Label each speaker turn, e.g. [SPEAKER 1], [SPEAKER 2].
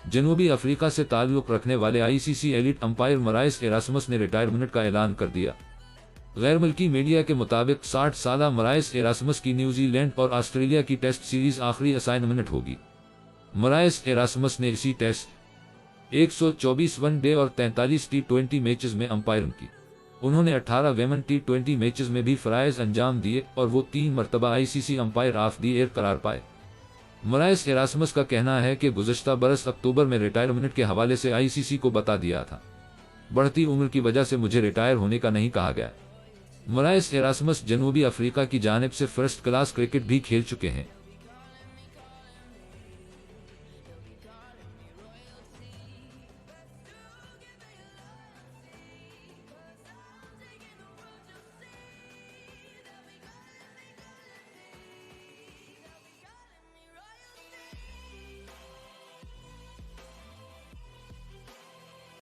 [SPEAKER 1] जनूबी अफ्रीका से ताल्लुक रखने वाले आईसीसी एलिट अंपायर मराइस एरास्मस ने रिटायरमेंट का ऐलान कर दिया। गैर मुल्की मीडिया के मुताबिक 60 साला मराइस एरास्मस की न्यूजीलैंड और ऑस्ट्रेलिया की टेस्ट सीरीज आखिरी असाइनमेंट होगी। मराइस एरास्मस ने इसी टेस्ट 124 वनडे और 43 टी20 मैचेस में अंपायरिंग की। उन्होंने 18 वेमन टी20 मैचेस में भी फराइज अंजाम दिए और वो 3 मरतबा ICC umpire of the year करार पाए। मराइस एरास्मस का कहना है कि गुज़श्ता बरस अक्टूबर में रिटायरमेंट के हवाले से आईसीसी को बता दिया था। बढ़ती उम्र की वजह से मुझे रिटायर होने का नहीं कहा गया। मराइस एरास्मस जनूबी अफ्रीका की जानिब से फर्स्ट क्लास क्रिकेट भी खेल चुके हैं।